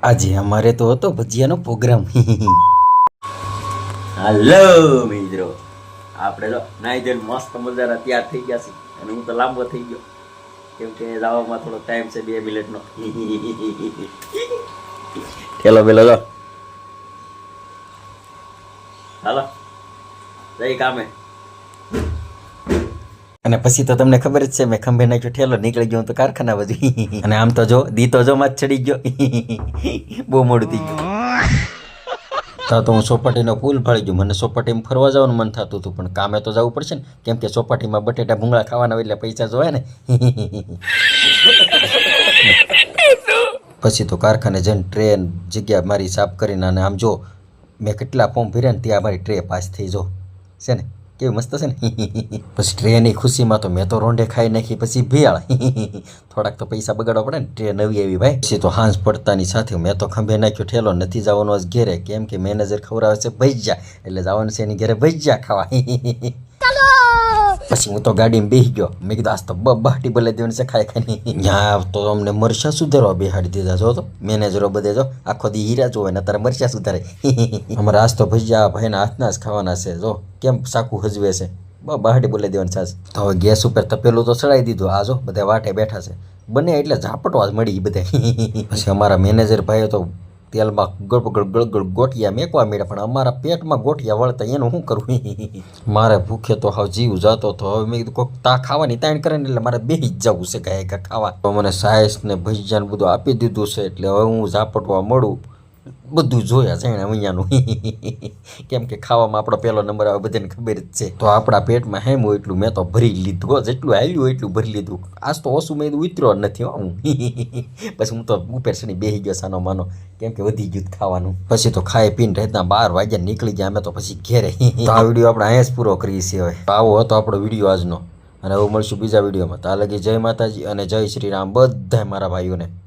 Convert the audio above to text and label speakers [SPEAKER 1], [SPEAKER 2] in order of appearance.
[SPEAKER 1] આજે અમારે તો હતો ભજીયાનો પ્રોગ્રામ. હાલો મિત્રો, આપણે તો નાઈ ધોઈને મસ્ત મજાના તૈયાર થઈ ગયા છે અને હું તો લાંબો થઈ ગયો કેમ કે જવામાં થોડો ટાઈમ છે 2 મિનિટનો. ઠેલો બેલો જો હાલો જઈ કામે. અને પછી તો તમને ખબર જ છે મેં ખંભે નાખ્યો ઠેલો નીકળી ગયો તો કારખાના બધું. અને આમ તો જો દીતો જો માં ચડી ગયો. બહુ મોડું થઈ ગયું તો હું ચોપાટીનો પુલ ફાળી ગયો. મને ચોપાટીમાં ફરવા જવાનું મન થતું હતું પણ કામે તો જવું પડશે ને કેમ કે ચોપાટીમાં બટેટા ભૂંગળા ખાવાના એટલે પૈસા જોવે ને. પછી તો કારખાને જઈને ટ્રેન જગ્યા મારી સાફ કરીને અને આમ જો મેં કેટલા ફોર્મ ભર્યા ને ત્યાં મારી ટ્રે પાસ થઈ જો છે ને કેવી મસ્ત છે ને. પછી ટ્રેનની ખુશીમાં તો મેં તો રોંઢે ખાઈ નાખી પછી ભિયાળ. થોડાક તો પૈસા બગાડવા પડે ને ટ્રેન નવી આવી ભાઈ. પછી તો હાંસ પડતાની સાથે મેં તો ખંભે નાખ્યો ઠેલો નથી જવાનો આજ ઘેરે કેમ કે મેનેજર ખવડાવે છે ભજીયા એટલે જવાનું છે એની ઘરે ભજીયા ખાવા. પછી હું તો ગાડીમાં બેસી ગયો. મેં કીધું આજ તો બહાટી બોલે દેવાની છે ખાઈ ખાઈ. ત્યાં તો અમને મરચા સુધારવા બેહાડી દીધા જો તો મેનેજરો બધે જો આખો દી હીરા જોવે ને તારે મરચા સુધારે. અમારે આજ તો ભજીયા ભાઈના હાથના જ ખાવાના છે જો કેમ સાકું હજવે છે બહાટી બોલે દેવાની છાસ. તો હવે ગેસ ઉપર તપેલું તો ચડાવી દીધું. આ જો બધા વાટે બેઠા છે બને એટલે ઝાપટવા જ મળી બધા. પછી અમારા મેનેજર ભાઈએ તો તેલમાં ગળગળ ગોઠિયા મેકવા મળ્યા પણ અમારા પેટમાં ગોઠિયા વળતા એનું શું કરવું. મારે ભૂખે તો હાવ જીવ જતો તો હવે મેં કીધું કોઈક તા ખાવાની તાણ કરે ને એટલે મારે બેસી જ જવું છે ગાય ખાવા. તો મને સાયસ ને ભજીયાને બધું આપી દીધું છે એટલે હવે હું ઝાપટવા મળું. બધું જોયા છે એને અહીંયાનું. કેમ કે ખાવામાં આપણો પહેલો નંબર આવે બધાને ખબર જ છે. તો આપણા પેટમાં હેમું એટલું મેં તો ભરી લીધું જેટલું આવ્યું એટલું ભરી લીધું. આજ તો ઓછું મેં ઉતર્યો જ નથી હું. પછી હું તો ઉપર ચડી બેસી ગયો સાનો માનો કેમ કે વધી ગયું ખાવાનું. પછી તો ખાઈ પીને રાતના 12 વાગ્યા નીકળી ગયા અમે તો પછી ઘેરે. તો આ વિડીયો આપણે અહીંયા જ પૂરો કરીએ છીએ હવે. આવો હતો આપણો વિડીયો આજનો અને હવે મળશું બીજા વિડીયોમાં. ત્યાં લગી જય માતાજી અને જય શ્રી રામ બધા મારા ભાઈઓને.